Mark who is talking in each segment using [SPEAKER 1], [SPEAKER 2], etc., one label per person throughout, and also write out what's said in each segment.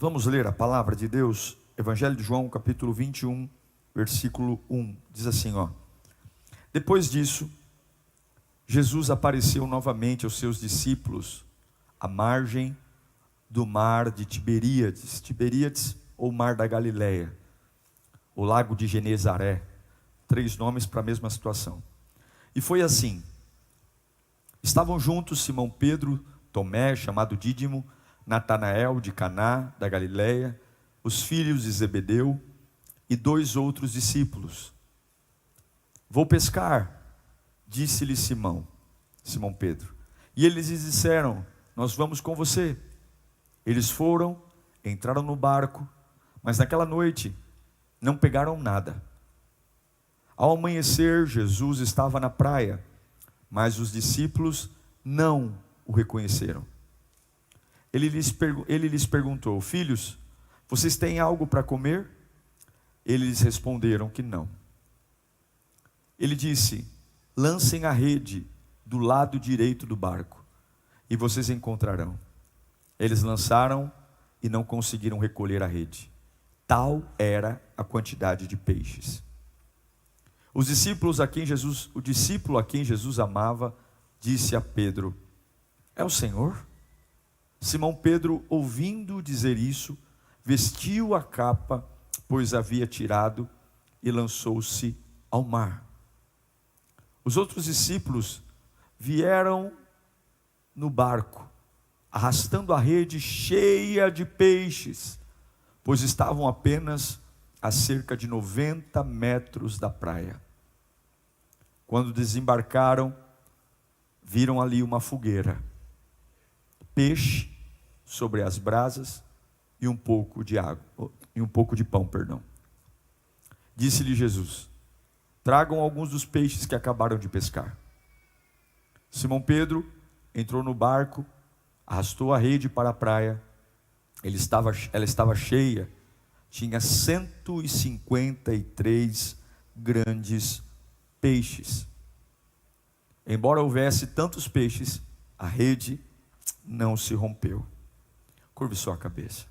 [SPEAKER 1] Vamos ler a palavra de Deus, Evangelho de João, capítulo 21, versículo 1. Diz assim, Depois disso, Jesus apareceu novamente aos seus discípulos à margem do mar de Tiberíades. Tiberíades ou mar da Galileia, o lago de Genezaré. 3 nomes para a mesma situação. E foi assim. Estavam juntos Simão Pedro, Tomé, chamado Dídimo, Natanael de Caná da Galileia, os filhos de Zebedeu e 2 outros discípulos. Vou pescar, disse-lhe Simão Pedro. E eles lhes disseram, nós vamos com você. Eles foram, entraram no barco, mas naquela noite não pegaram nada. Ao amanhecer, Jesus estava na praia, mas os discípulos não o reconheceram. Ele lhes perguntou, filhos, vocês têm algo para comer? Eles responderam que não. Ele disse, lancem a rede do lado direito do barco, e vocês encontrarão. Eles lançaram e não conseguiram recolher a rede. Tal era a quantidade de peixes. O discípulo a quem Jesus amava, disse a Pedro, é o Senhor? Simão Pedro, ouvindo dizer isso, vestiu a capa, pois havia tirado, e lançou-se ao mar. Os outros discípulos vieram no barco, arrastando a rede cheia de peixes, pois estavam apenas a cerca de 90 metros da praia. Quando desembarcaram, viram ali uma fogueira, peixe sobre as brasas e um pouco de pão. Disse-lhe Jesus, tragam alguns dos peixes que acabaram de pescar. Simão Pedro entrou no barco, arrastou a rede para a praia. Ela estava cheia, tinha 153 grandes peixes. Embora houvesse tantos peixes, a rede não se rompeu. Curve sua cabeça.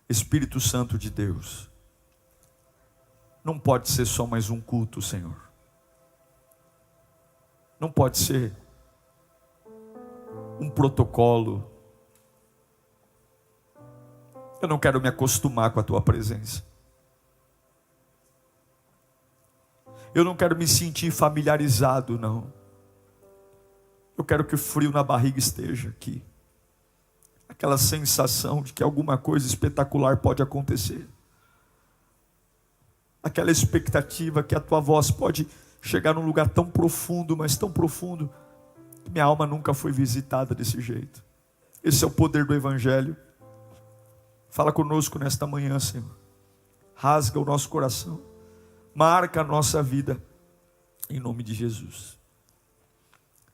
[SPEAKER 1] Espírito Santo de Deus, não pode ser só mais um culto, Senhor. Não pode ser um protocolo. Eu não quero me acostumar com a tua presença. Eu não quero me sentir familiarizado, não. Eu quero que o frio na barriga esteja aqui. Aquela sensação de que alguma coisa espetacular pode acontecer. Aquela expectativa que a tua voz pode chegar num lugar tão profundo, mas tão profundo, que minha alma nunca foi visitada desse jeito. Esse é o poder do Evangelho. Fala conosco nesta manhã, Senhor. Rasga o nosso coração. Marca a nossa vida. Em nome de Jesus.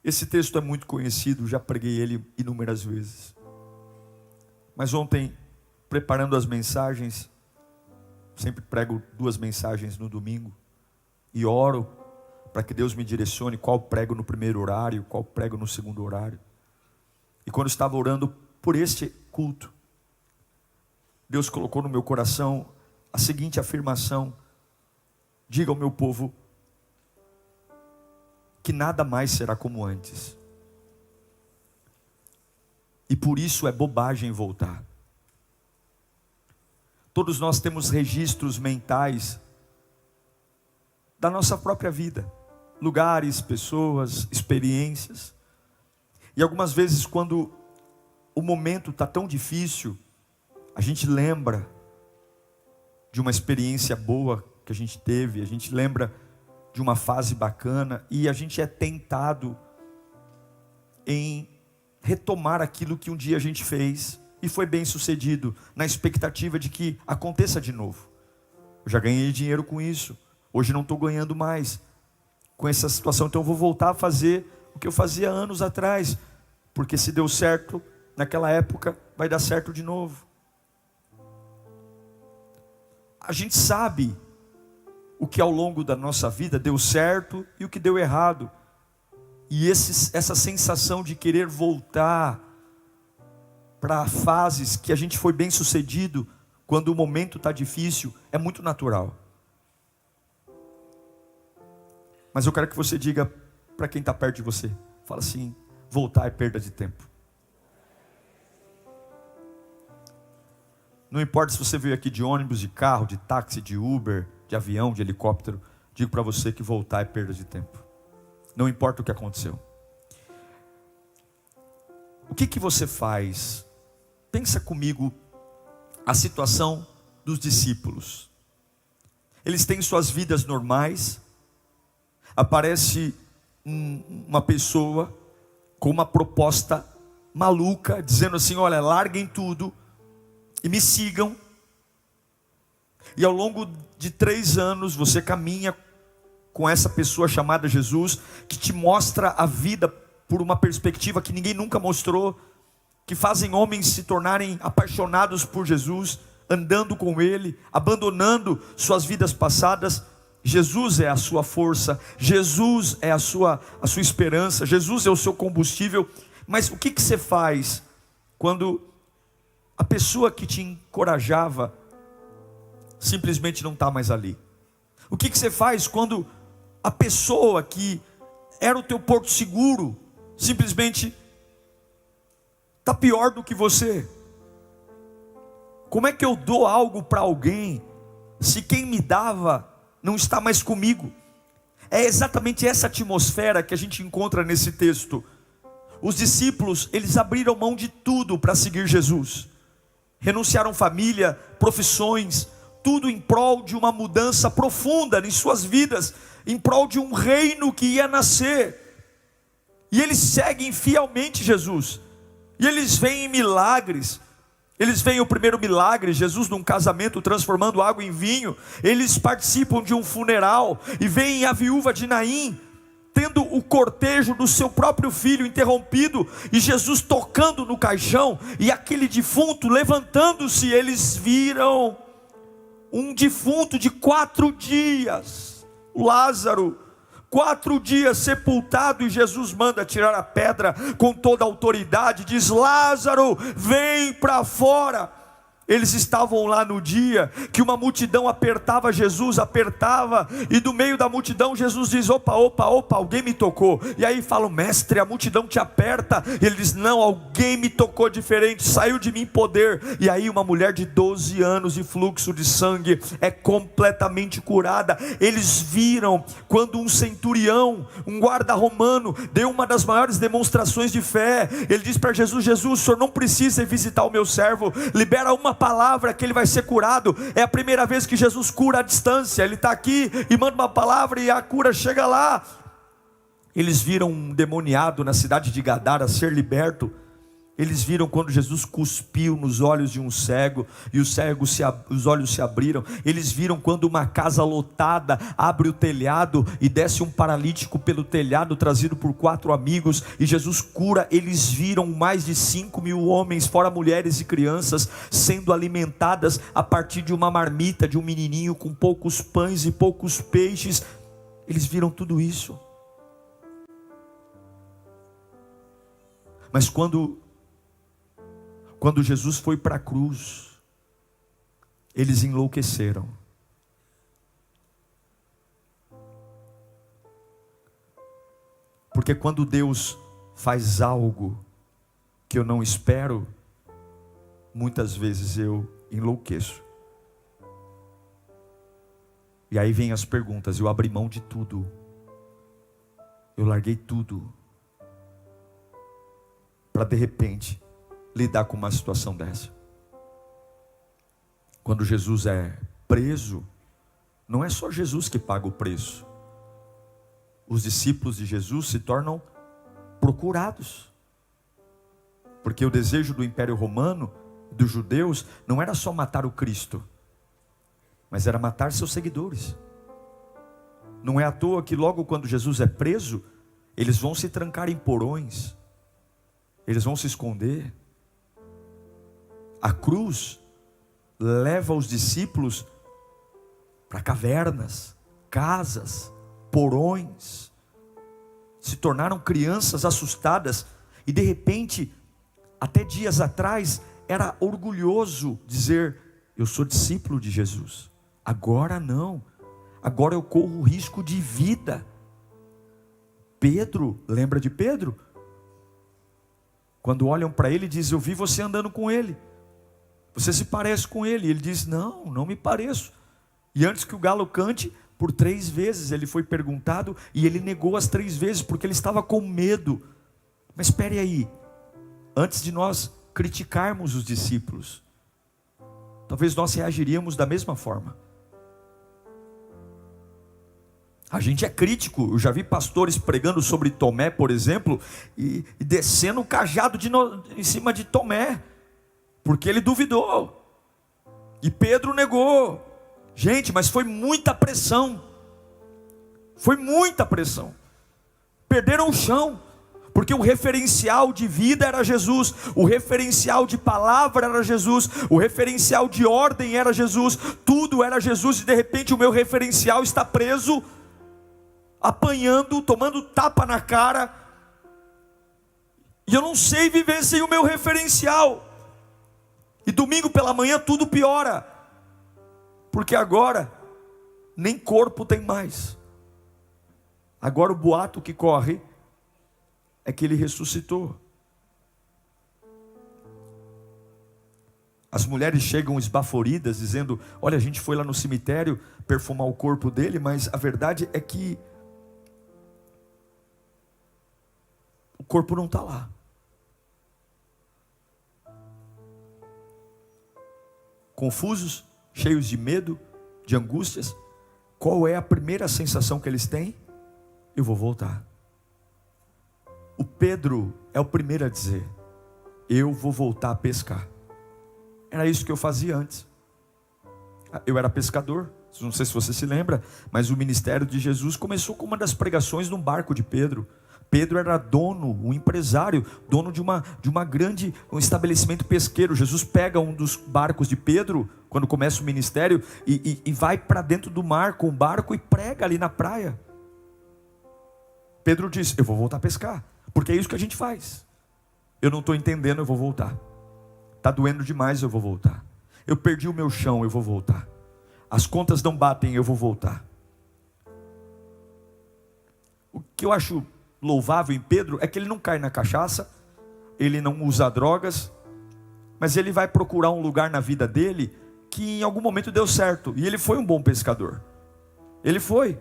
[SPEAKER 1] Esse texto é muito conhecido, já preguei ele inúmeras vezes. Mas ontem, preparando as mensagens, sempre prego 2 mensagens no domingo, e oro para que Deus me direcione qual prego no primeiro horário, qual prego no segundo horário. E quando estava orando por este culto, Deus colocou no meu coração a seguinte afirmação: diga ao meu povo que nada mais será como antes. E por isso é bobagem voltar. Todos nós temos registros mentais da nossa própria vida. Lugares, pessoas, experiências. E algumas vezes quando o momento está tão difícil, a gente lembra de uma experiência boa que a gente teve, a gente lembra de uma fase bacana, e a gente é tentado em retomar aquilo que um dia a gente fez e foi bem sucedido, na expectativa de que aconteça de novo. Eu já ganhei dinheiro com isso, hoje não estou ganhando mais com essa situação, então eu vou voltar a fazer o que eu fazia anos atrás, porque se deu certo naquela época, vai dar certo de novo. A gente sabe o que ao longo da nossa vida deu certo e o que deu errado. E essa sensação de querer voltar para fases que a gente foi bem sucedido, quando o momento está difícil, é muito natural. Mas eu quero que você diga para quem está perto de você, fala assim: voltar é perda de tempo. Não importa se você veio aqui de ônibus, de carro, de táxi, de Uber, de avião, de helicóptero, digo para você que voltar é perda de tempo. Não importa o que aconteceu. O que você faz? Pensa comigo a situação dos discípulos. Eles têm suas vidas normais. Aparece uma pessoa com uma proposta maluca, dizendo assim: olha, larguem tudo e me sigam. E ao longo de 3 anos você caminha com essa pessoa chamada Jesus, que te mostra a vida por uma perspectiva que ninguém nunca mostrou, que fazem homens se tornarem apaixonados por Jesus, andando com Ele, abandonando suas vidas passadas. Jesus é a sua força, Jesus é a sua esperança, Jesus é o seu combustível. Mas o que você faz quando a pessoa que te encorajava simplesmente não está mais ali? O que você faz quando a pessoa que era o teu porto seguro simplesmente está pior do que você? Como é que eu dou algo para alguém se quem me dava não está mais comigo? É exatamente essa atmosfera que a gente encontra nesse texto. Os discípulos, eles abriram mão de tudo para seguir Jesus. Renunciaram família, profissões, tudo em prol de uma mudança profunda em suas vidas, em prol de um reino que ia nascer. E eles seguem fielmente Jesus. E eles veem milagres. Eles veem o primeiro milagre, Jesus num casamento transformando água em vinho. Eles participam de um funeral e veem a viúva de Naim tendo o cortejo do seu próprio filho interrompido, e Jesus tocando no caixão, e aquele defunto levantando-se. Eles viram um defunto de 4 dias, Lázaro, 4 dias sepultado, e Jesus manda tirar a pedra com toda a autoridade, diz: Lázaro, vem para fora. Eles estavam lá no dia que uma multidão apertava Jesus, apertava, e do meio da multidão Jesus diz: opa, alguém me tocou. E aí falam: mestre, a multidão te aperta. E ele diz: não, alguém me tocou diferente, saiu de mim poder. E aí uma mulher de 12 anos de fluxo de sangue é completamente curada. Eles viram quando um centurião, um guarda romano, deu uma das maiores demonstrações de fé. Ele diz para Jesus: Jesus, o senhor não precisa ir visitar o meu servo, libera uma palavra que ele vai ser curado. É a primeira vez que Jesus cura à distância. Ele está aqui e manda uma palavra e a cura chega lá. Eles viram um demoniado na cidade de Gadara ser liberto. Eles viram quando Jesus cuspiu nos olhos de um cego e os olhos se abriram. Eles viram quando uma casa lotada abre o telhado e desce um paralítico pelo telhado, trazido por 4 amigos, e Jesus cura. Eles viram mais de 5.000 homens, fora mulheres e crianças, sendo alimentadas a partir de uma marmita de um menininho com poucos pães e poucos peixes. Eles viram tudo isso. Mas quando Jesus foi para a cruz, eles enlouqueceram. Porque quando Deus faz algo que eu não espero, muitas vezes eu enlouqueço. E aí vem as perguntas: eu abri mão de tudo, eu larguei tudo, para de repente lidar com uma situação dessa. Quando Jesus é preso, não é só Jesus que paga o preço. Os discípulos de Jesus se tornam procurados, porque o desejo do Império Romano, dos judeus, não era só matar o Cristo, mas era matar seus seguidores. Não é à toa que logo quando Jesus é preso, eles vão se trancar em porões, eles vão se esconder. A cruz leva os discípulos para cavernas, casas, porões. Se tornaram crianças assustadas. E de repente, até dias atrás, era orgulhoso dizer: eu sou discípulo de Jesus. Agora não, agora eu corro risco de vida. Pedro, lembra de Pedro? Quando olham para ele, diz: eu vi você andando com ele, você se parece com ele. Ele diz: não, não me pareço. E antes que o galo cante, por 3 vezes ele foi perguntado, e ele negou as 3 vezes, porque ele estava com medo. Mas espere aí, antes de nós criticarmos os discípulos, talvez nós reagiríamos da mesma forma. A gente é crítico. Eu já vi pastores pregando sobre Tomé, por exemplo, e descendo o cajado em cima de Tomé, porque ele duvidou, e Pedro negou. Gente, mas foi muita pressão, foi muita pressão, perderam o chão, porque o referencial de vida era Jesus, o referencial de palavra era Jesus, o referencial de ordem era Jesus, tudo era Jesus, e de repente o meu referencial está preso, apanhando, tomando tapa na cara, e eu não sei viver sem o meu referencial. E domingo pela manhã tudo piora, porque agora nem corpo tem mais. Agora o boato que corre é que ele ressuscitou. As mulheres chegam esbaforidas dizendo: olha, a gente foi lá no cemitério perfumar o corpo dele, mas a verdade é que o corpo não está lá. Confusos, cheios de medo, de angústias, qual é a primeira sensação que eles têm? Eu vou voltar. O Pedro é o primeiro a dizer: eu vou voltar a pescar. Era isso que eu fazia antes. Eu era pescador, não sei se você se lembra, mas o ministério de Jesus começou com uma das pregações num barco de Pedro. Pedro era dono, um empresário, dono de um estabelecimento pesqueiro. Jesus pega um dos barcos de Pedro, quando começa o ministério, e vai para dentro do mar com o barco e prega ali na praia. Pedro diz: eu vou voltar a pescar, porque é isso que a gente faz. Eu não estou entendendo, eu vou voltar. Está doendo demais, eu vou voltar. Eu perdi o meu chão, eu vou voltar. As contas não batem, eu vou voltar. O que eu acho louvável em Pedro é que ele não cai na cachaça, ele não usa drogas, mas ele vai procurar um lugar na vida dele que em algum momento deu certo, e ele foi um bom pescador. Ele foi.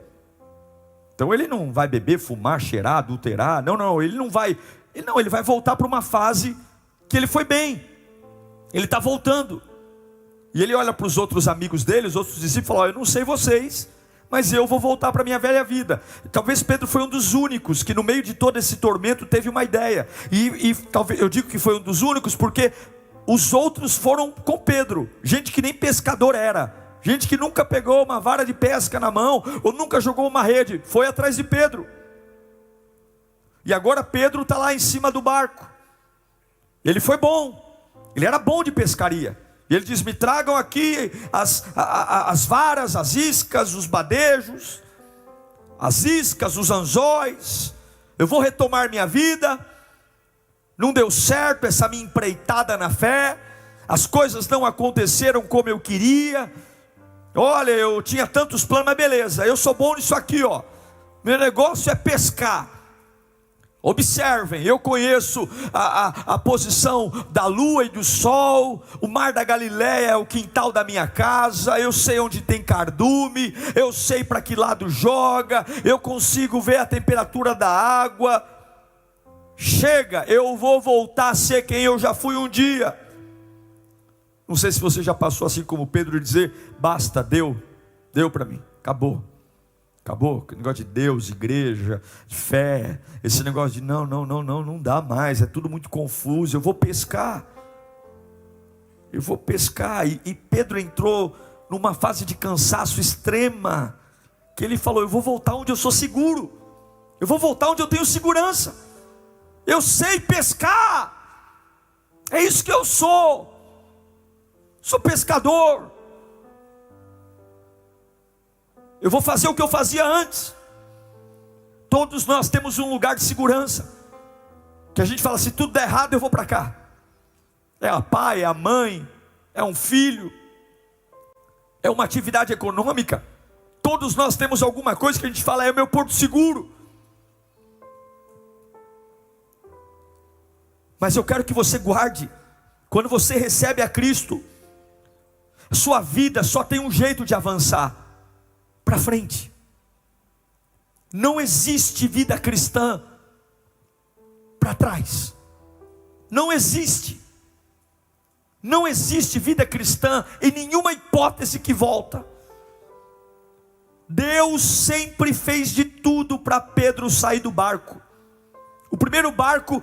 [SPEAKER 1] Então ele não vai beber, fumar, cheirar, adulterar. Não, ele não vai. Ele vai voltar para uma fase que ele foi bem. Ele está voltando. E ele olha para os outros amigos dele, os outros discípulos, e fala: eu não sei vocês, mas eu vou voltar para a minha velha vida. Talvez Pedro foi um dos únicos que no meio de todo esse tormento teve uma ideia. E talvez eu digo que foi um dos únicos porque os outros foram com Pedro. Gente que nem pescador era, gente que nunca pegou uma vara de pesca na mão, ou nunca jogou uma rede, foi atrás de Pedro. E agora Pedro está lá em cima do barco. Ele foi bom, ele era bom de pescaria. E ele diz: me tragam aqui as varas, as iscas, os badejos, as iscas, os anzóis. Eu vou retomar minha vida. Não deu certo essa minha empreitada na fé. As coisas não aconteceram como eu queria. Olha, eu tinha tantos planos, mas beleza, eu sou bom nisso aqui, ó. Meu negócio é pescar. Observem, eu conheço a posição da lua e do sol. O mar da Galileia é o quintal da minha casa. Eu sei onde tem cardume, eu sei para que lado joga, eu consigo ver a temperatura da água. Chega, eu vou voltar a ser quem eu já fui um dia. Não sei se você já passou assim como Pedro e dizer: basta, deu para mim, acabou, esse negócio de Deus, igreja, de fé, esse negócio de não dá mais, é tudo muito confuso, eu vou pescar, e Pedro entrou numa fase de cansaço extrema, que ele falou: eu vou voltar onde eu sou seguro, eu vou voltar onde eu tenho segurança, eu sei pescar, é isso que eu sou pescador. Eu vou fazer o que eu fazia antes. Todos nós temos um lugar de segurança, que a gente fala: se tudo der errado eu vou para cá. É a pai, é a mãe, é um filho, é uma atividade econômica. Todos nós temos alguma coisa que a gente fala, é o meu porto seguro. Mas eu quero que você guarde, quando você recebe a Cristo, sua vida só tem um jeito de avançar, para frente. Não existe vida cristã para trás. Não existe. Não existe vida cristã em nenhuma hipótese que volta. Deus sempre fez de tudo para Pedro sair do barco. O primeiro barco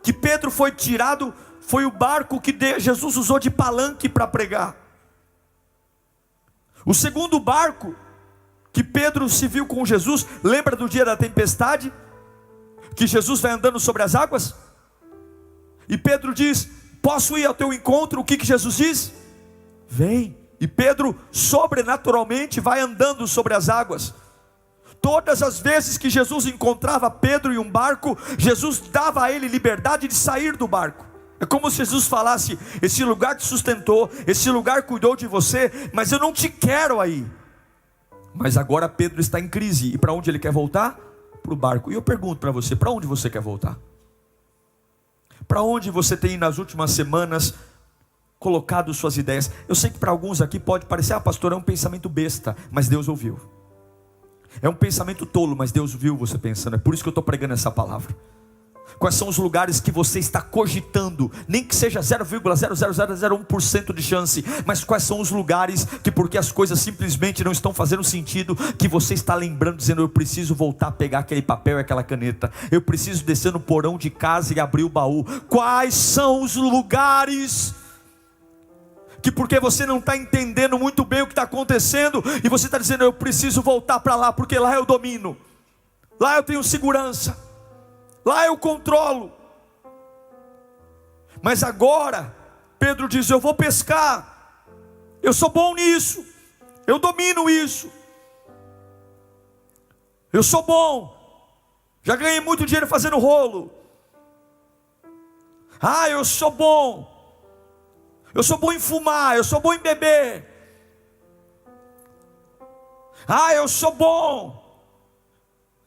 [SPEAKER 1] que Pedro foi tirado foi o barco que Jesus usou de palanque para pregar. O segundo barco que Pedro se viu com Jesus, lembra do dia da tempestade? Que Jesus vai andando sobre as águas? E Pedro diz, posso ir ao teu encontro? O que Jesus diz? Vem. E Pedro sobrenaturalmente vai andando sobre as águas. Todas as vezes que Jesus encontrava Pedro em um barco, Jesus dava a ele liberdade de sair do barco. É como se Jesus falasse, esse lugar te sustentou, esse lugar cuidou de você, mas eu não te quero aí. Mas agora Pedro está em crise, e para onde ele quer voltar? Para o barco. E eu pergunto para você, para onde você quer voltar? Para onde você tem nas últimas semanas colocado suas ideias? Eu sei que para alguns aqui pode parecer, pastor, é um pensamento besta, mas Deus ouviu. É um pensamento tolo, mas Deus viu você pensando. É por isso que eu estou pregando essa palavra. Quais são os lugares que você está cogitando, nem que seja 0,00001% de chance, mas quais são os lugares que, porque as coisas simplesmente não estão fazendo sentido, que você está lembrando, dizendo, eu preciso voltar a pegar aquele papel e aquela caneta, eu preciso descer no porão de casa e abrir o baú. Quais são os lugares que, porque você não está entendendo muito bem o que está acontecendo, e você está dizendo, eu preciso voltar para lá, porque lá eu domino, lá eu tenho segurança, lá eu controlo. Mas agora Pedro diz, eu vou pescar, eu sou bom nisso, eu domino isso, eu sou bom, já ganhei muito dinheiro fazendo rolo. Eu sou bom, eu sou bom em fumar, eu sou bom em beber. Eu sou bom,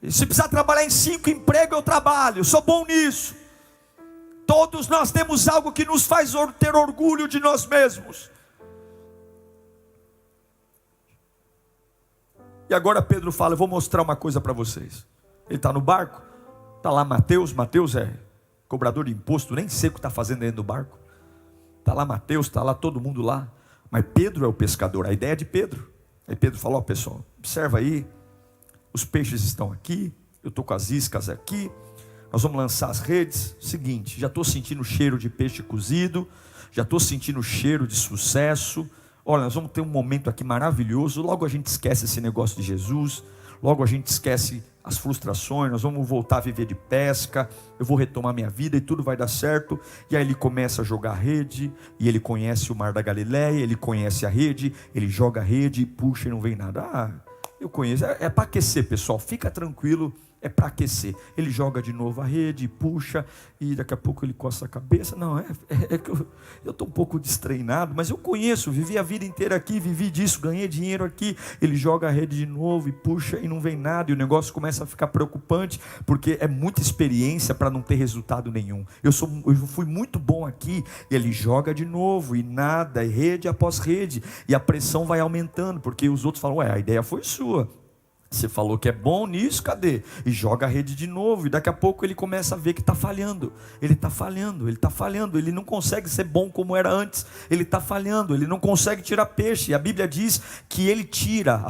[SPEAKER 1] e se precisar trabalhar em 5 empregos, eu trabalho, eu sou bom nisso. Todos nós temos algo que nos faz ter orgulho de nós mesmos. E agora Pedro fala, eu vou mostrar uma coisa para vocês. Ele está no barco, está lá Mateus é cobrador de imposto, nem sei o que está fazendo dentro do barco. Está lá Mateus, está lá todo mundo lá, mas Pedro é o pescador, a ideia é de Pedro. Aí Pedro falou, pessoal, observa aí, os peixes estão aqui, eu estou com as iscas aqui, nós vamos lançar as redes. Seguinte, já estou sentindo o cheiro de peixe cozido, já estou sentindo o cheiro de sucesso. Olha, nós vamos ter um momento aqui maravilhoso. Logo a gente esquece esse negócio de Jesus, logo a gente esquece as frustrações, nós vamos voltar a viver de pesca, eu vou retomar minha vida e tudo vai dar certo. E aí ele começa a jogar rede, e ele conhece o mar da Galileia, ele conhece a rede, ele joga a rede, puxa e não vem nada. Eu conheço, é para aquecer, pessoal, fica tranquilo, é para aquecer. Ele joga de novo a rede, puxa, e daqui a pouco ele coça a cabeça. Não, é que eu estou um pouco destreinado, mas eu conheço, vivi a vida inteira aqui, vivi disso, ganhei dinheiro aqui. Ele joga a rede de novo e puxa e não vem nada, e o negócio começa a ficar preocupante, porque é muita experiência para não ter resultado nenhum. Eu fui muito bom aqui, e ele joga de novo, e nada, e rede após rede, e a pressão vai aumentando, porque os outros falam, a ideia foi sua. Você falou que é bom nisso, cadê? E joga a rede de novo, e daqui a pouco ele começa a ver que está falhando. Ele está falhando, ele não consegue ser bom como era antes. Ele está falhando, ele não consegue tirar peixe. E a Bíblia diz que ele tira,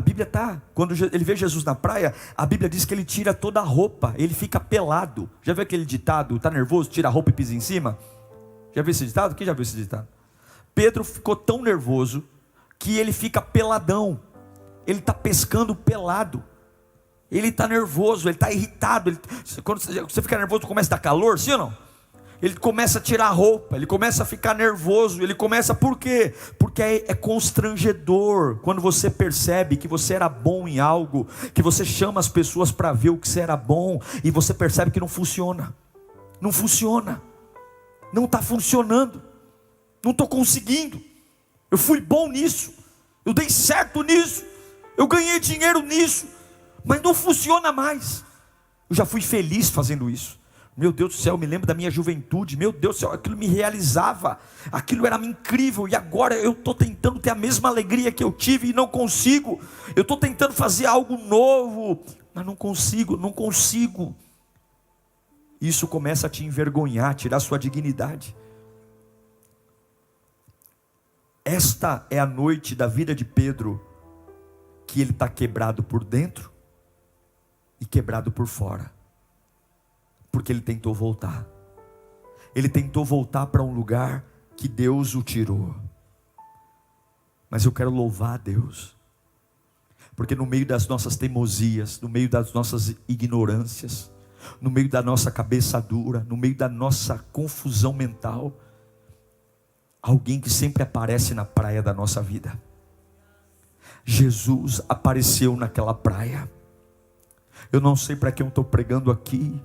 [SPEAKER 1] quando ele vê Jesus na praia, a Bíblia diz que ele tira toda a roupa, ele fica pelado. Já viu aquele ditado, está nervoso, tira a roupa e pisa em cima? Já viu esse ditado? Quem já viu esse ditado? Pedro ficou tão nervoso que ele fica peladão. Ele está pescando pelado. Ele está nervoso, ele está irritado. Quando você fica nervoso, começa a dar calor, sim ou não? Ele começa a tirar a roupa, ele começa a ficar nervoso. Por quê? Porque é constrangedor quando você percebe que você era bom em algo, que você chama as pessoas para ver o que você era bom, e você percebe que não funciona. Não funciona, não está funcionando. não estou conseguindo. Eu fui bom nisso, eu dei certo nisso, eu ganhei dinheiro nisso, mas não funciona mais. Eu já fui feliz fazendo isso. Meu Deus do céu, eu me lembro da minha juventude. Meu Deus do céu, aquilo me realizava, aquilo era incrível. E agora eu estou tentando ter a mesma alegria que eu tive e não consigo. Eu estou tentando fazer algo novo, mas não consigo, não consigo. Isso começa a te envergonhar, tirar sua dignidade. Esta é a noite da vida de Pedro, que ele está quebrado por dentro e quebrado por fora, porque ele tentou voltar. Ele tentou voltar para um lugar que Deus o tirou. Mas eu quero louvar a Deus, porque no meio das nossas teimosias, no meio das nossas ignorâncias, no meio da nossa cabeça dura, no meio da nossa confusão mental, alguém que sempre aparece na praia da nossa vida. Jesus apareceu naquela praia. Eu não sei para quem eu estou pregando aqui,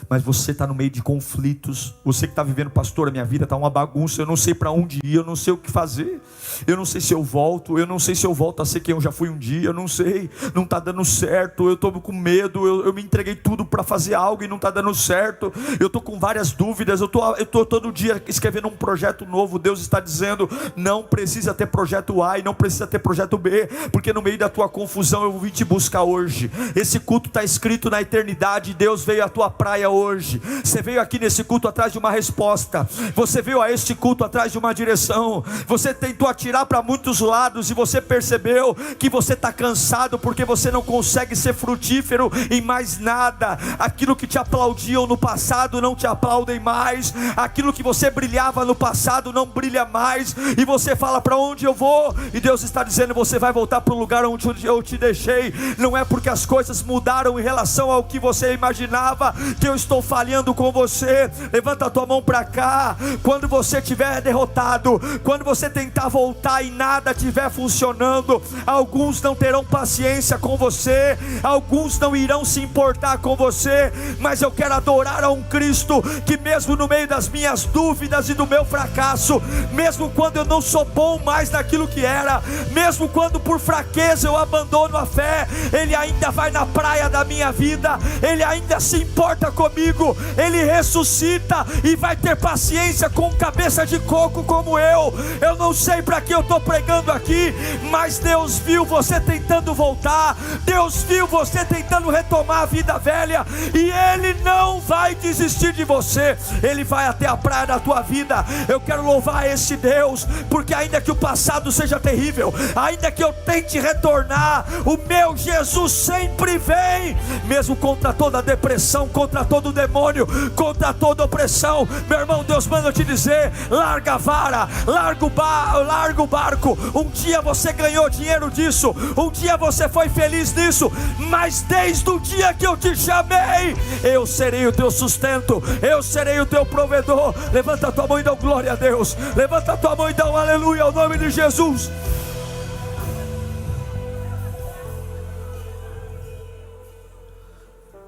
[SPEAKER 1] mas você está no meio de conflitos. Você que está vivendo, pastor, a minha vida está uma bagunça, eu não sei para onde ir, eu não sei o que fazer, eu não sei se eu volto, eu não sei se eu volto a ser quem eu já fui um dia, eu não sei, não está dando certo, eu estou com medo, eu me entreguei tudo para fazer algo e não está dando certo, eu estou com várias dúvidas, eu estou todo dia escrevendo um projeto novo. Deus está dizendo, não precisa ter projeto A e não precisa ter projeto B, porque no meio da tua confusão eu vim te buscar hoje. Esse culto está escrito na eternidade. Deus veio à tua praia hoje. Você veio aqui nesse culto atrás de uma resposta. Você veio a este culto atrás de uma direção. Você tentou atirar para muitos lados e você percebeu que você está cansado porque você não consegue ser frutífero em mais nada. Aquilo que te aplaudiam no passado não te aplaudem mais. Aquilo que você brilhava no passado não brilha mais. E você fala, para onde eu vou? E Deus está dizendo, você vai voltar para o lugar onde eu te deixei. Não é porque as coisas mudaram em relação ao que você imaginava que eu estou falhando com você. Levanta a tua mão para cá. Quando você estiver derrotado, quando você tentar voltar e nada estiver funcionando, alguns não terão paciência com você, alguns não irão se importar com você, mas eu quero adorar a um Cristo que mesmo no meio das minhas dúvidas e do meu fracasso, mesmo quando eu não sou bom mais naquilo que era, mesmo quando por fraqueza eu abandono a fé, Ele ainda vai na praia da minha vida, Ele ainda se importa comigo, Ele ressuscita e vai ter paciência com cabeça de coco como eu. Eu não sei para que eu estou pregando aqui, mas Deus viu você tentando voltar, Deus viu você tentando retomar a vida velha, e Ele não vai desistir de você. Ele vai até a praia da tua vida. Eu quero louvar esse Deus, porque ainda que o passado seja terrível, ainda que eu tente retornar, o meu Jesus sempre vem, mesmo contra toda a depressão, contra todo o demônio, contra toda opressão. Meu irmão, Deus manda te dizer, larga a vara, larga o barco. Um dia você ganhou dinheiro disso, um dia você foi feliz nisso, mas desde o dia que eu te chamei, eu serei o teu sustento, eu serei o teu provedor. Levanta a tua mão e dá glória a Deus. Levanta a tua mão e dá um aleluia ao nome de Jesus.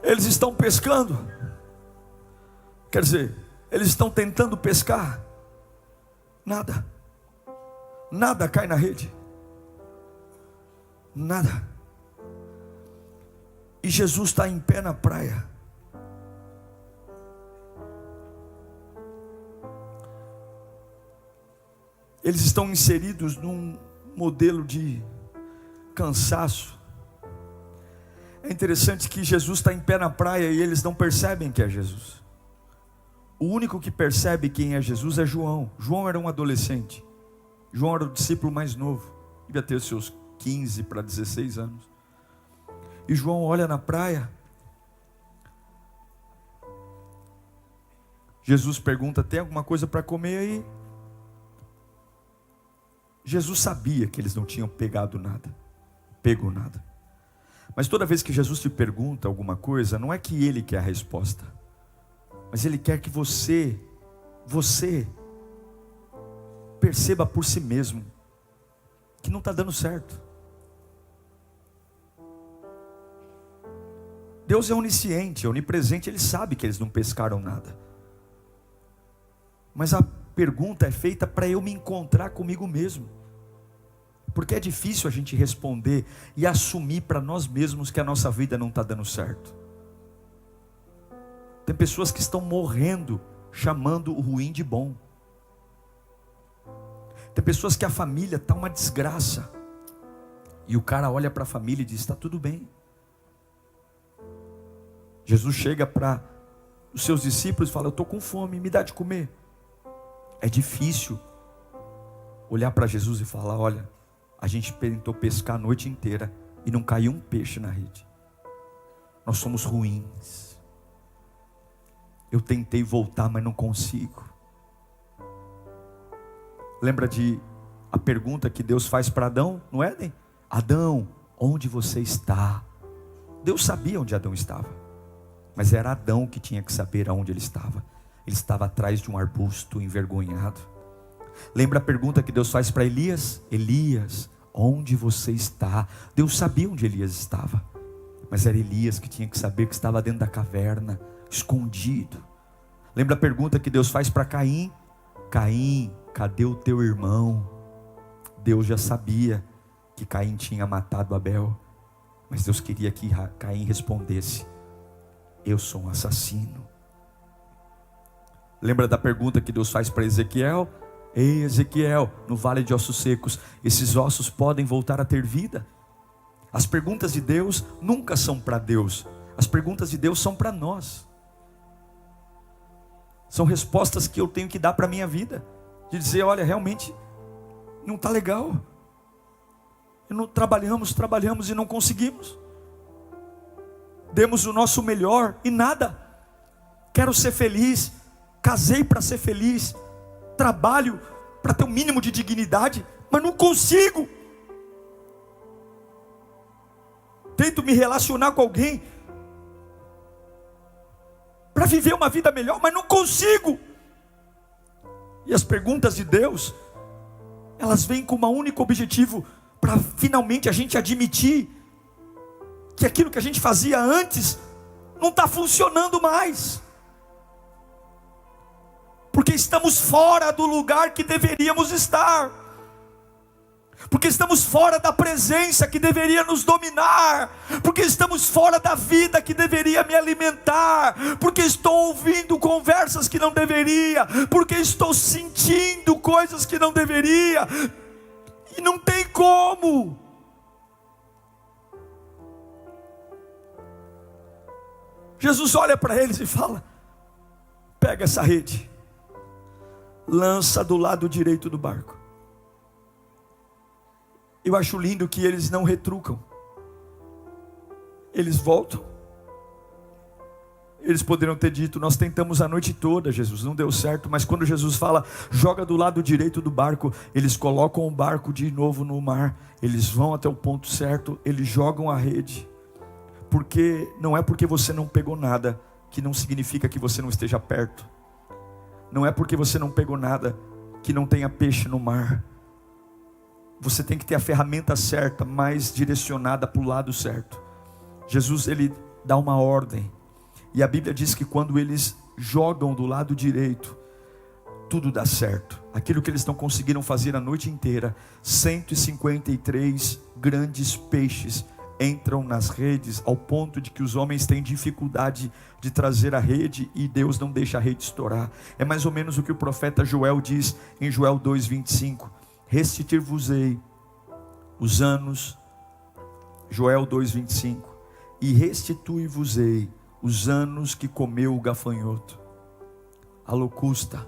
[SPEAKER 1] Eles estão pescando, quer dizer, eles estão tentando pescar, nada cai na rede, nada. E Jesus está em pé na praia. Eles estão inseridos num modelo de cansaço. É interessante que Jesus está em pé na praia e eles não percebem que é Jesus. O único que percebe quem é Jesus é João. João era um adolescente. João era o discípulo mais novo. Devia ter seus 15 para 16 anos. E João olha na praia. Jesus pergunta, tem alguma coisa para comer aí? Jesus sabia que eles não tinham pego nada. Mas toda vez que Jesus te pergunta alguma coisa, não é que Ele quer a resposta, mas Ele quer que você perceba por si mesmo que não está dando certo. Deus é onisciente, é onipresente, Ele sabe que eles não pescaram nada. Mas a pergunta é feita para eu me encontrar comigo mesmo. Porque é difícil a gente responder e assumir para nós mesmos que a nossa vida não está dando certo. Tem pessoas que estão morrendo chamando o ruim de bom. Tem pessoas que a família está uma desgraça. E o cara olha para a família e diz: está tudo bem. Jesus chega para os seus discípulos e fala: eu estou com fome, me dá de comer. É difícil olhar para Jesus e falar: olha, a gente tentou pescar a noite inteira e não caiu um peixe na rede. Nós somos ruins. Eu tentei voltar, mas não consigo. Lembra de a pergunta que Deus faz para Adão no Éden? Adão, onde você está? Deus sabia onde Adão estava, mas era Adão que tinha que saber aonde ele estava. Ele estava atrás de um arbusto envergonhado. Lembra a pergunta que Deus faz para Elias? Elias, onde você está? Deus sabia onde Elias estava, mas era Elias que tinha que saber que estava dentro da caverna, escondido. Lembra a pergunta que Deus faz para Caim? Caim, cadê o teu irmão? Deus já sabia que Caim tinha matado Abel, mas Deus queria que Caim respondesse: eu sou um assassino. Lembra da pergunta que Deus faz para Ezequiel? Ei, Ezequiel, no vale de ossos secos, esses ossos podem voltar a ter vida? As perguntas de Deus nunca são para Deus. As perguntas de Deus são para nós. São respostas que eu tenho que dar para a minha vida. De dizer: olha, realmente não está legal. Trabalhamos e não conseguimos. Demos o nosso melhor e nada. Quero ser feliz. Casei para ser feliz. Trabalho para ter um mínimo de dignidade, mas não consigo. Tento me relacionar com alguém para viver uma vida melhor, mas não consigo. E as perguntas de Deus, elas vêm com um único objetivo: para finalmente a gente admitir que aquilo que a gente fazia antes não está funcionando mais, porque estamos fora do lugar que deveríamos estar, porque estamos fora da presença que deveria nos dominar, porque estamos fora da vida que deveria me alimentar, porque estou ouvindo conversas que não deveria, porque estou sentindo coisas que não deveria, e não tem como. Jesus olha para eles e fala: pega essa rede, lança do lado direito do barco. Eu acho lindo que eles não retrucam. Eles voltam. Eles poderiam ter dito: nós tentamos a noite toda, Jesus, não deu certo. Mas quando Jesus fala: joga do lado direito do barco, eles colocam o barco de novo no mar. Eles vão até o ponto certo, eles jogam a rede. Porque não é porque você não pegou nada que não significa que você não esteja perto. Não é porque você não pegou nada que não tenha peixe no mar. Você tem que ter a ferramenta certa, mais direcionada para o lado certo. Jesus, ele dá uma ordem. E a Bíblia diz que quando eles jogam do lado direito, tudo dá certo. Aquilo que eles não conseguiram fazer a noite inteira, 153 grandes peixes entram nas redes, ao ponto de que os homens têm dificuldade de trazer a rede, e Deus não deixa a rede estourar. É mais ou menos o que o profeta Joel diz em Joel 2:25. Restituir-vos-ei os anos, Joel 2:25, e restituir-vos-ei os anos que comeu o gafanhoto, a locusta.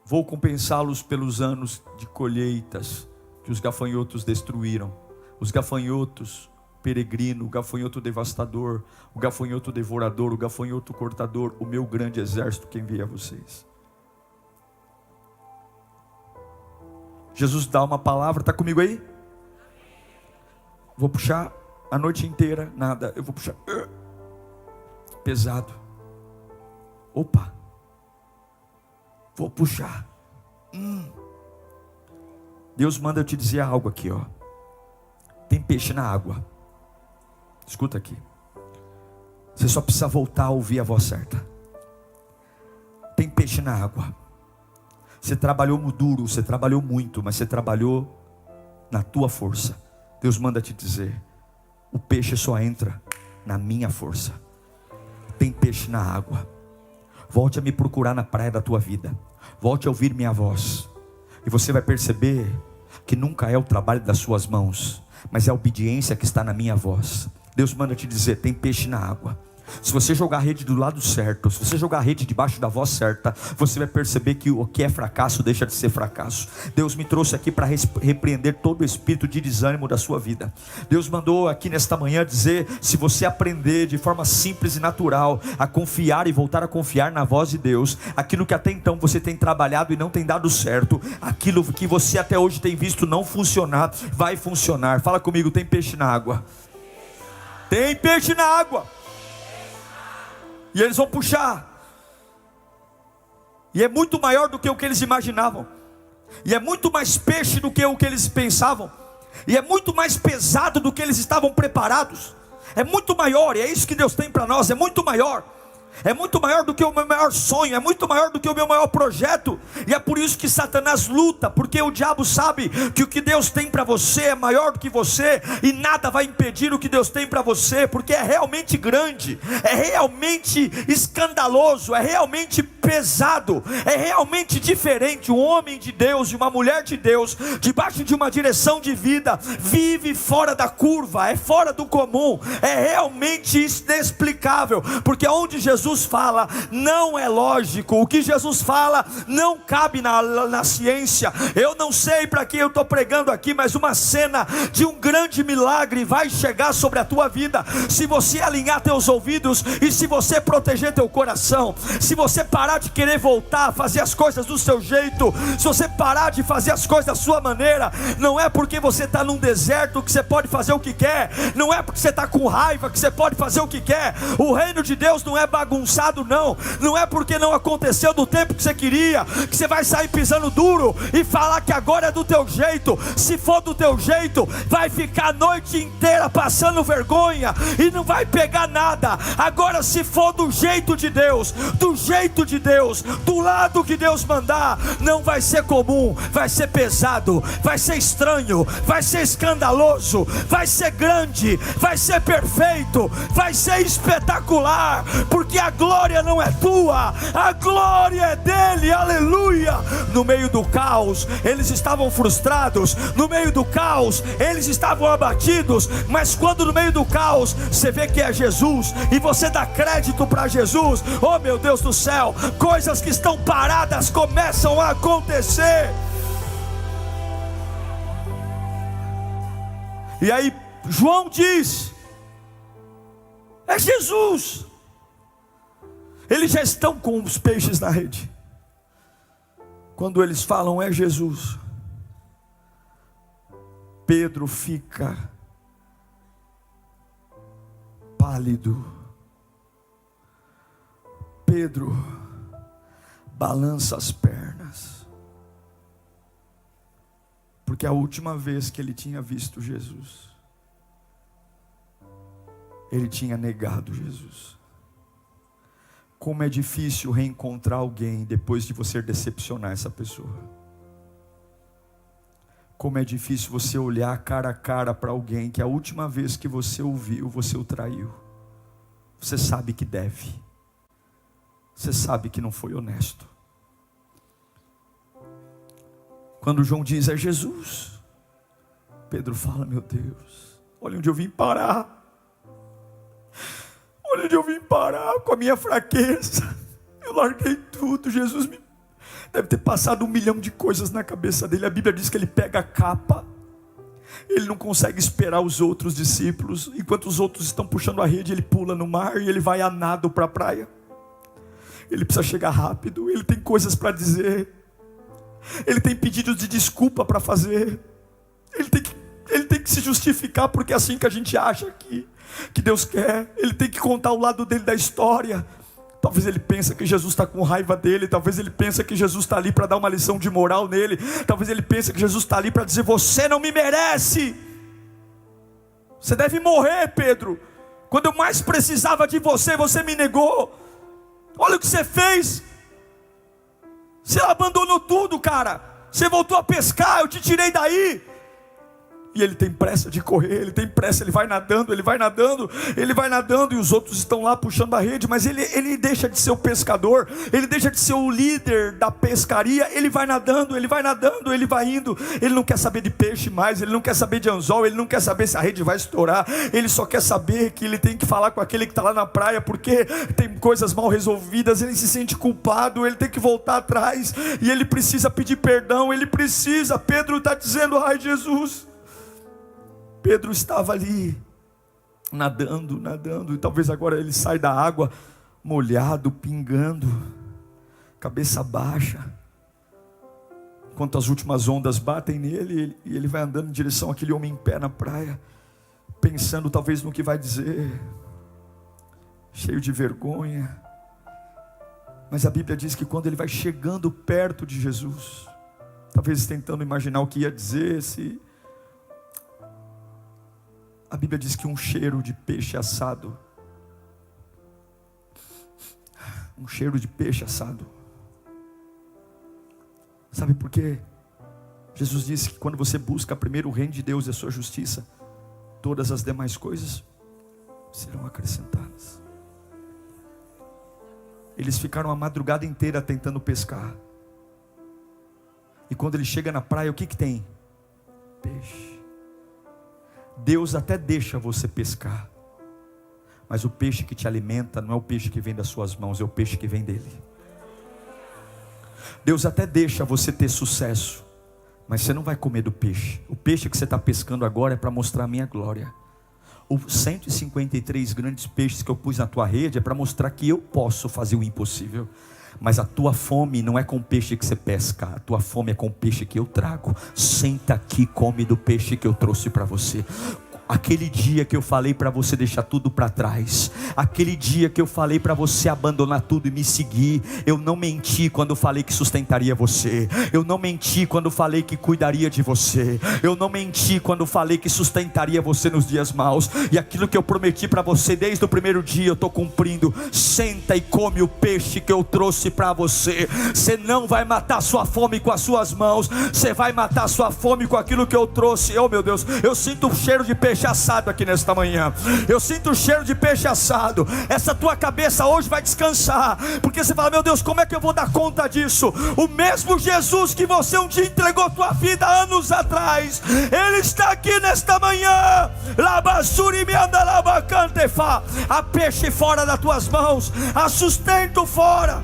[SPEAKER 1] Vou compensá-los pelos anos de colheitas que os gafanhotos destruíram. Os gafanhotos peregrino, o gafanhoto devastador, o gafanhoto devorador, o gafanhoto cortador, o meu grande exército que envia a vocês. Jesus dá uma palavra, está comigo aí? Vou puxar a noite inteira, nada, eu vou puxar, pesado, opa, vou puxar, Deus manda eu te dizer algo aqui, ó. Tem peixe na água. Escuta aqui. Você só precisa voltar a ouvir a voz certa. Tem peixe na água. Você trabalhou duro, você trabalhou muito, mas você trabalhou na tua força. Deus manda te dizer: o peixe só entra na minha força. Tem peixe na água. Volte a me procurar na praia da tua vida. Volte a ouvir minha voz. E você vai perceber que nunca é o trabalho das suas mãos, mas é a obediência que está na minha voz. Deus manda te dizer: tem peixe na água. Se você jogar a rede do lado certo, se você jogar a rede debaixo da voz certa, você vai perceber que o que é fracasso deixa de ser fracasso. Deus me trouxe aqui para repreender todo o espírito de desânimo da sua vida. Deus mandou aqui nesta manhã dizer: se você aprender de forma simples e natural a confiar e voltar a confiar na voz de Deus, aquilo que até então você tem trabalhado e não tem dado certo, aquilo que você até hoje tem visto não funcionar, vai funcionar. Fala comigo: tem peixe na água. Tem peixe na água. E eles vão puxar. E é muito maior do que o que eles imaginavam. E é muito mais peixe do que o que eles pensavam. E é muito mais pesado do que eles estavam preparados. É muito maior, e é isso que Deus tem para nós. É muito maior. É muito maior do que o meu maior sonho, é muito maior do que o meu maior projeto. E é por isso que Satanás luta, porque o diabo sabe que o que Deus tem para você é maior do que você, e nada vai impedir o que Deus tem para você, porque é realmente grande, é realmente escandaloso, é realmente pesado, é realmente diferente. Um homem de Deus e uma mulher de Deus, debaixo de uma direção de vida, vive fora da curva, é fora do comum, é realmente inexplicável, porque onde Jesus fala não é lógico, o que Jesus fala não cabe na ciência. Eu não sei para quem eu estou pregando aqui, mas uma cena de um grande milagre vai chegar sobre a tua vida, se você alinhar teus ouvidos, e se você proteger teu coração, se você parar de querer voltar a fazer as coisas do seu jeito, se você parar de fazer as coisas da sua maneira. Não é porque você está num deserto que você pode fazer o que quer, não é porque você está com raiva que você pode fazer o que quer. O reino de Deus não é bagunçado, não é porque não aconteceu do tempo que você queria, que você vai sair pisando duro e falar que agora é do teu jeito. Se for do teu jeito, vai ficar a noite inteira passando vergonha e não vai pegar nada. Agora, se for do jeito de Deus, do jeito de Deus, do lado que Deus mandar, não vai ser comum, vai ser pesado, vai ser estranho, vai ser escandaloso, vai ser grande, vai ser perfeito, vai ser espetacular, porque a glória não é tua, a glória é dele. Aleluia. No meio do caos, eles estavam frustrados, no meio do caos, eles estavam abatidos, mas quando no meio do caos, você vê que é Jesus, e você dá crédito para Jesus, oh meu Deus do céu, coisas que estão paradas começam a acontecer. E aí João diz: é Jesus. Eles já estão com os peixes na rede. Quando eles falam é Jesus, Pedro fica pálido. Pedro balança as pernas, porque a última vez que ele tinha visto Jesus, ele tinha negado Jesus. Como é difícil reencontrar alguém depois de você decepcionar essa pessoa. Como é difícil você olhar cara a cara para alguém que a última vez que você o viu, você o traiu. Você sabe que deve. Você sabe que não foi honesto. Quando João diz é Jesus, Pedro fala: meu Deus, olha onde eu vim parar. Olha onde eu vim parar com a minha fraqueza. Eu larguei tudo. Jesus deve ter passado 1 milhão de coisas na cabeça dele. A Bíblia diz que ele pega a capa. Ele não consegue esperar os outros discípulos. Enquanto os outros estão puxando a rede, ele pula no mar e ele vai a nado para a praia. Ele precisa chegar rápido. Ele tem coisas para dizer. Ele tem pedidos de desculpa para fazer. Ele tem que se justificar, porque é assim que a gente acha que Deus quer. Ele tem que contar o lado dele da história. Talvez ele pense que Jesus está com raiva dele. Talvez ele pense que Jesus está ali para dar uma lição de moral nele. Talvez ele pense que Jesus está ali para dizer: você não me merece. Você deve morrer, Pedro. Quando eu mais precisava de você, você me negou. Olha o que você fez. Você abandonou tudo, cara. Você voltou a pescar, eu te tirei daí. E ele tem pressa de correr, ele tem pressa, ele vai nadando, ele vai nadando, ele vai nadando, e os outros estão lá puxando a rede, mas ele deixa de ser o pescador, ele deixa de ser o líder da pescaria, ele vai nadando, ele vai indo, ele não quer saber de peixe mais, ele não quer saber de anzol, ele não quer saber se a rede vai estourar, ele só quer saber que ele tem que falar com aquele que está lá na praia, porque tem coisas mal resolvidas, ele se sente culpado, ele tem que voltar atrás, e ele precisa pedir perdão, Pedro está dizendo, ai Jesus. Pedro estava ali, nadando, e talvez agora ele sai da água, molhado, pingando, cabeça baixa, enquanto as últimas ondas batem nele, e ele vai andando em direção àquele homem em pé na praia, pensando talvez no que vai dizer, cheio de vergonha, mas a Bíblia diz que quando ele vai chegando perto de Jesus, talvez tentando imaginar o que ia dizer, a Bíblia diz que um cheiro de peixe assado. Um cheiro de peixe assado. Sabe por quê? Jesus disse que quando você busca primeiro o reino de Deus e a sua justiça, todas as demais coisas serão acrescentadas. Eles ficaram a madrugada inteira tentando pescar. E quando ele chega na praia, o que tem? Peixe. Deus até deixa você pescar, mas o peixe que te alimenta não é o peixe que vem das suas mãos, é o peixe que vem dele. Deus até deixa você ter sucesso, mas você não vai comer do peixe. O peixe que você está pescando agora é para mostrar a minha glória. Os 153 grandes peixes que eu pus na tua rede é para mostrar que eu posso fazer o impossível. Mas a tua fome não é com o peixe que você pesca, a tua fome é com o peixe que eu trago. Senta aqui, come do peixe que eu trouxe para você. Aquele dia que eu falei para você deixar tudo para trás, aquele dia que eu falei para você abandonar tudo e me seguir, eu não menti quando falei que sustentaria você, eu não menti quando falei que cuidaria de você, eu não menti quando falei que sustentaria você nos dias maus, e aquilo que eu prometi para você desde o primeiro dia eu estou cumprindo. Senta e come o peixe que eu trouxe para você. Você não vai matar sua fome com as suas mãos, você vai matar sua fome com aquilo que eu trouxe. Oh meu Deus, eu sinto um cheiro de peixe assado aqui nesta manhã, eu sinto o cheiro de peixe assado. Essa tua cabeça hoje vai descansar, porque você fala, meu Deus, como é que eu vou dar conta disso? O mesmo Jesus que você um dia entregou tua vida anos atrás, Ele está aqui nesta manhã. Há peixe fora das tuas mãos, há sustento fora.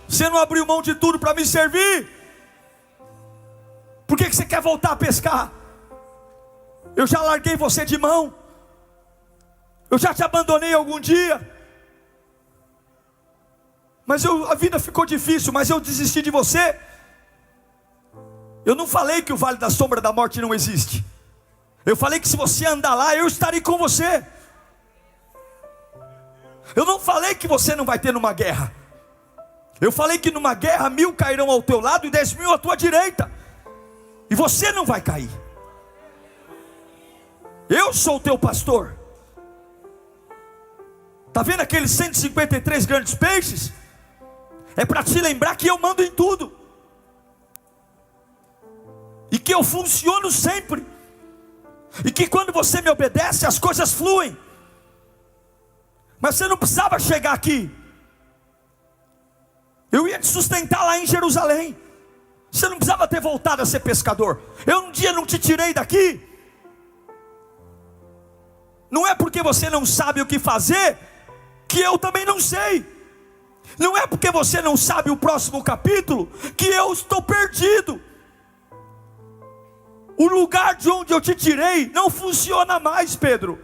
[SPEAKER 1] Você não abriu mão de tudo para me servir, por que você quer voltar a pescar? Eu já larguei você de mão, eu já te abandonei algum dia, mas a vida ficou difícil, mas eu desisti de você. Eu não falei que o vale da sombra da morte não existe, eu falei que se você andar lá, eu estarei com você. Eu não falei que você não vai ter numa guerra, eu falei que numa guerra 1000 cairão ao teu lado e 10.000 à tua direita, e você não vai cair. Eu sou o teu pastor. Está vendo aqueles 153 grandes peixes? É para te lembrar que eu mando em tudo, e que eu funciono sempre, e que quando você me obedece as coisas fluem. Mas você não precisava chegar aqui, eu ia te sustentar lá em Jerusalém. Você não precisava ter voltado a ser pescador. Eu um dia não te tirei daqui. Não é porque você não sabe o que fazer, que eu também não sei. Não é porque você não sabe o próximo capítulo, que eu estou perdido. O lugar de onde eu te tirei não funciona mais, Pedro.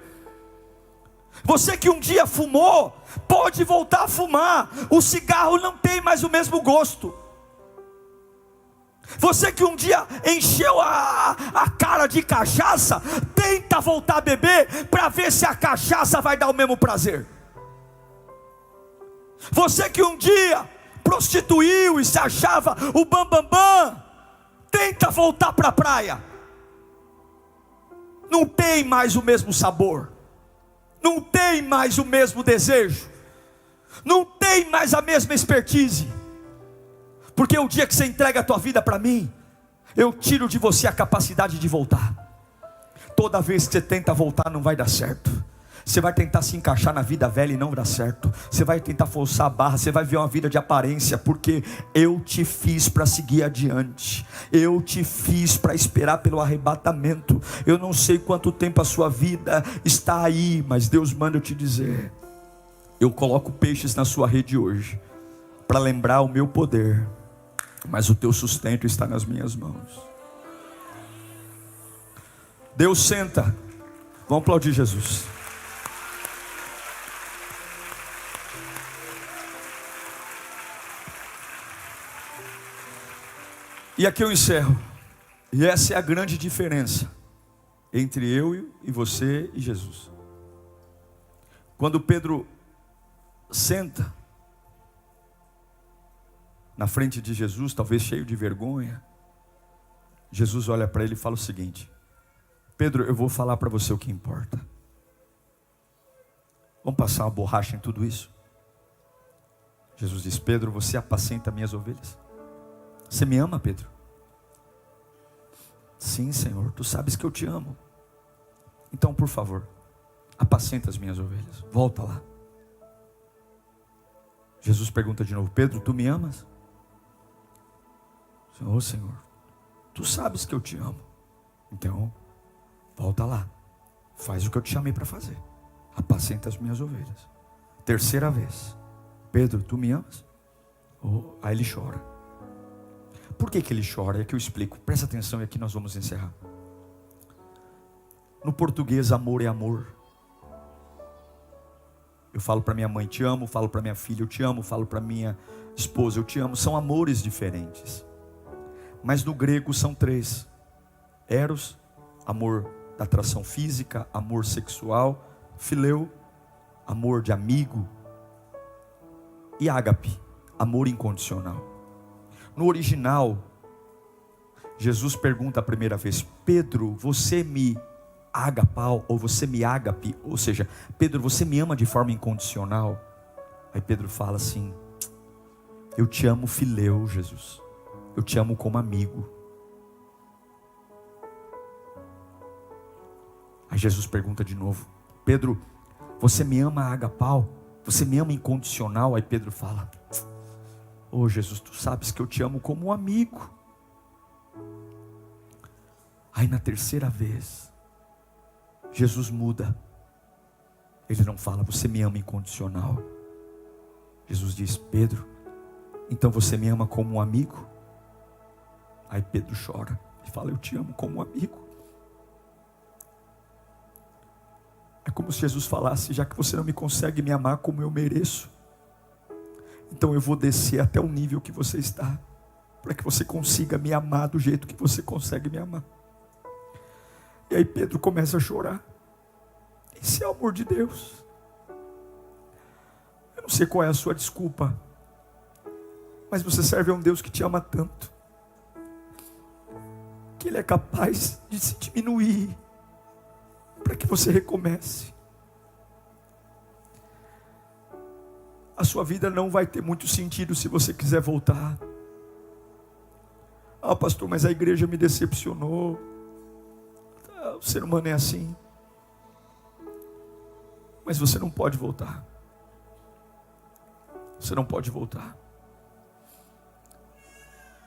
[SPEAKER 1] Você que um dia fumou, pode voltar a fumar. O cigarro não tem mais o mesmo gosto. Você que um dia encheu a cara de cachaça, tenta voltar a beber, para ver se a cachaça vai dar o mesmo prazer. Você que um dia prostituiu e se achava o bambambam, tenta voltar para a praia. Não tem mais o mesmo sabor, não tem mais o mesmo desejo. não tem mais a mesma expertise, porque o dia que você entrega a tua vida para mim, eu tiro de você a capacidade de voltar. Toda vez que você tenta voltar, não vai dar certo. Você vai tentar se encaixar na vida velha e não dá certo. Você vai tentar forçar a barra, você vai ver uma vida de aparência, porque eu te fiz para seguir adiante. Eu te fiz para esperar pelo arrebatamento. Eu não sei quanto tempo a sua vida está aí, mas Deus manda eu te dizer: eu coloco peixes na sua rede hoje, para lembrar o meu poder, mas o teu sustento está nas minhas mãos. Deus, senta. Vamos aplaudir Jesus. E aqui eu encerro. E essa é a grande diferença entre eu e você e Jesus. Quando Pedro senta na frente de Jesus, talvez cheio de vergonha, Jesus olha para ele e fala o seguinte: Pedro, eu vou falar para você o que importa. Vamos passar uma borracha em tudo isso? Jesus diz: Pedro, você apacenta minhas ovelhas? Você me ama, Pedro? Sim, Senhor, tu sabes que eu te amo. Então, por favor, apacenta as minhas ovelhas. Volta lá. Jesus pergunta de novo: Pedro, tu me amas? Senhor, Senhor, tu sabes que eu te amo. Então, volta lá. Faz o que eu te chamei para fazer. Apacenta as minhas ovelhas. Terceira vez: Pedro, tu me amas? Aí ele chora. Por que ele chora? É que eu explico. Presta atenção e aqui nós vamos encerrar. No português, amor é amor. Eu falo para minha mãe, te amo. Falo para minha filha, eu te amo. Falo para minha esposa, eu te amo. São amores diferentes. Mas no grego são três: eros, amor da atração física, amor sexual; fileu, amor de amigo; e ágape, amor incondicional. No original, Jesus pergunta a primeira vez: Pedro, você me agapau, ou você me ágape? Ou seja, Pedro, você me ama de forma incondicional? Aí Pedro fala assim: eu te amo fileu, Jesus. Eu te amo como amigo. Aí Jesus pergunta de novo: Pedro, você me ama agapau? Você me ama incondicional? Aí Pedro fala: Jesus, tu sabes que eu te amo como um amigo. Aí na terceira vez, Jesus muda. Ele não fala: você me ama incondicional. Jesus diz: Pedro, então você me ama como um amigo? Aí Pedro chora e fala: eu te amo como um amigo. É como se Jesus falasse: já que você não me consegue me amar como eu mereço, então eu vou descer até o nível que você está, para que você consiga me amar do jeito que você consegue me amar. E aí Pedro começa a chorar. Esse é o amor de Deus. Eu não sei qual é a sua desculpa, mas você serve a um Deus que te ama tanto, que Ele é capaz de se diminuir, para que você recomece. A sua vida não vai ter muito sentido se você quiser voltar. Pastor, mas a igreja me decepcionou. O ser humano é assim. Mas você não pode voltar. Você não pode voltar.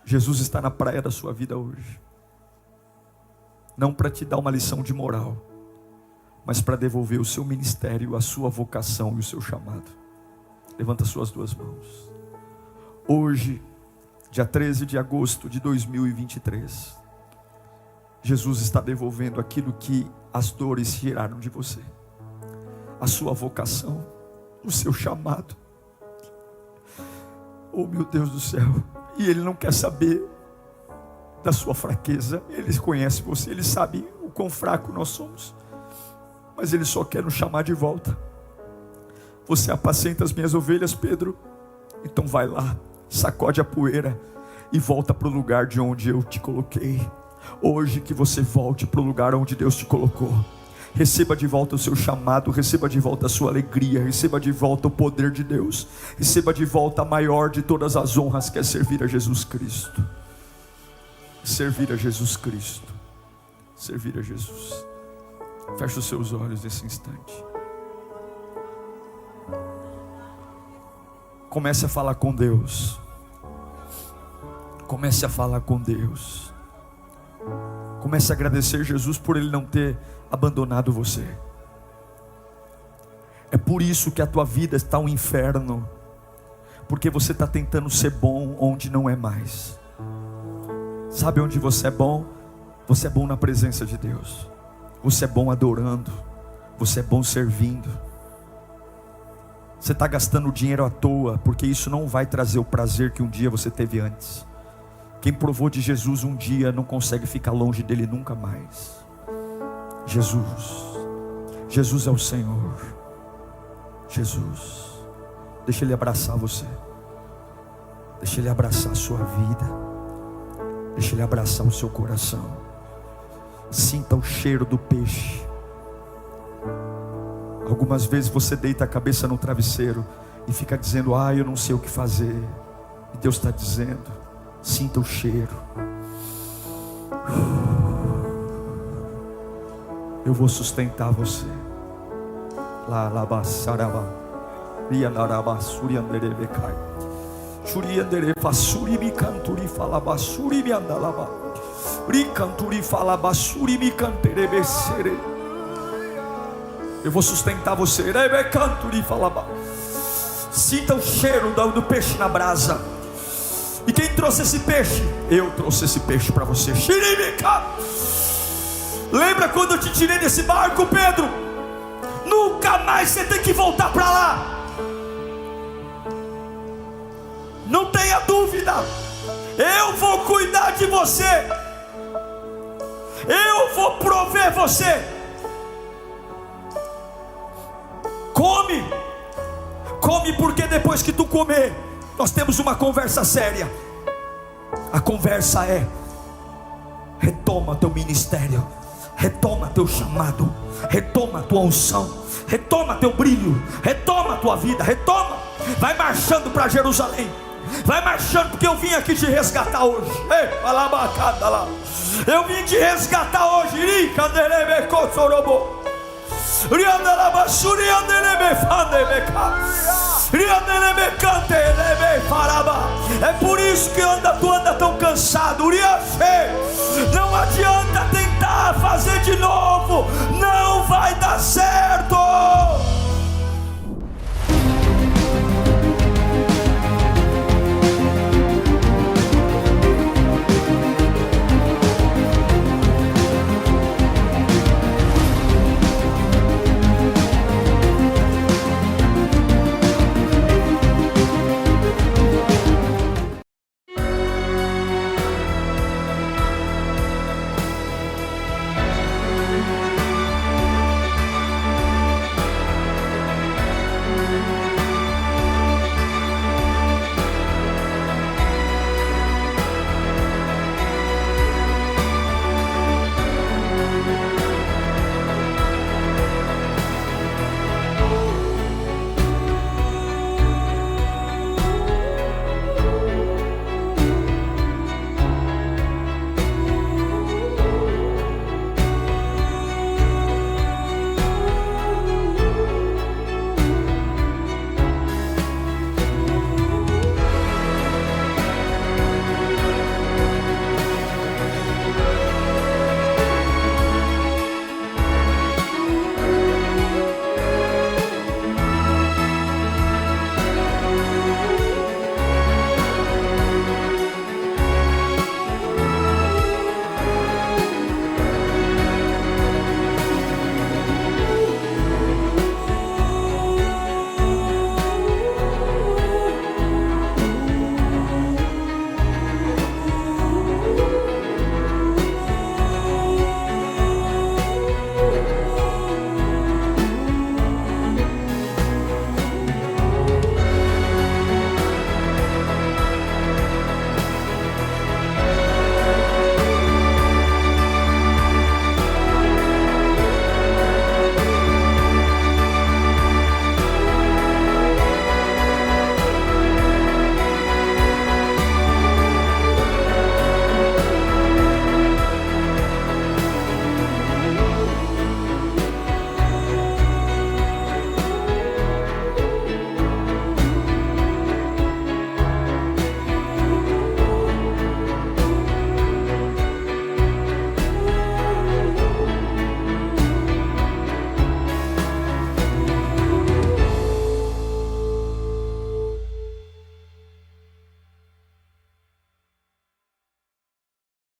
[SPEAKER 1] Jesus está na praia da sua vida hoje. Não para te dar uma lição de moral, mas para devolver o seu ministério, a sua vocação e o seu chamado. Levanta suas duas mãos. Hoje, dia 13 de agosto de 2023, Jesus está devolvendo aquilo que as dores tiraram de você: a sua vocação, o seu chamado. Oh, meu Deus do céu. E Ele não quer saber da sua fraqueza. Ele conhece você, Ele sabe o quão fraco nós somos, mas Ele só quer nos chamar de volta. Você apacenta as minhas ovelhas, Pedro? Então vai lá, sacode a poeira e volta para o lugar de onde eu te coloquei. Hoje que você volte para o lugar onde Deus te colocou. Receba de volta o seu chamado, receba de volta a sua alegria, receba de volta o poder de Deus, receba de volta a maior de todas as honras, que é servir a Jesus Cristo. Servir a Jesus Cristo. Servir a Jesus. Feche os seus olhos nesse instante. Comece a falar com Deus. Comece a falar com Deus. Comece a agradecer Jesus por Ele não ter abandonado você. É por isso que a tua vida está um inferno, porque você está tentando ser bom onde não é mais. Sabe onde você é bom? Você é bom na presença de Deus. Você é bom adorando. Você é bom servindo. Você está gastando dinheiro à toa, porque isso não vai trazer o prazer que um dia você teve antes. Quem provou de Jesus um dia não consegue ficar longe dele nunca mais. Jesus é o Senhor. Jesus, deixa Ele abraçar você. Deixa Ele abraçar a sua vida. Deixa Ele abraçar o seu coração. Sinta o cheiro do peixe. Algumas vezes você deita a cabeça no travesseiro e fica dizendo: eu não sei o que fazer. E Deus está dizendo: sinta o cheiro. Eu vou sustentar você. Eu vou sustentar você. Sinta o cheiro do peixe na brasa. E quem trouxe esse peixe? Eu trouxe esse peixe para você. Lembra quando eu te tirei desse barco, Pedro? Nunca mais você tem que voltar para lá. Não tenha dúvida. Eu vou cuidar de você. Eu vou prover você. Come. Come, porque depois que tu comer, nós temos uma conversa séria. A conversa é: retoma teu ministério, retoma teu chamado, retoma tua unção, retoma teu brilho, retoma tua vida, retoma. Vai marchando para Jerusalém. Vai marchando, porque eu vim aqui te resgatar hoje. Eu vim te resgatar hoje. É por isso que tu anda tão cansado. Não adianta tentar fazer de novo, não vai dar certo.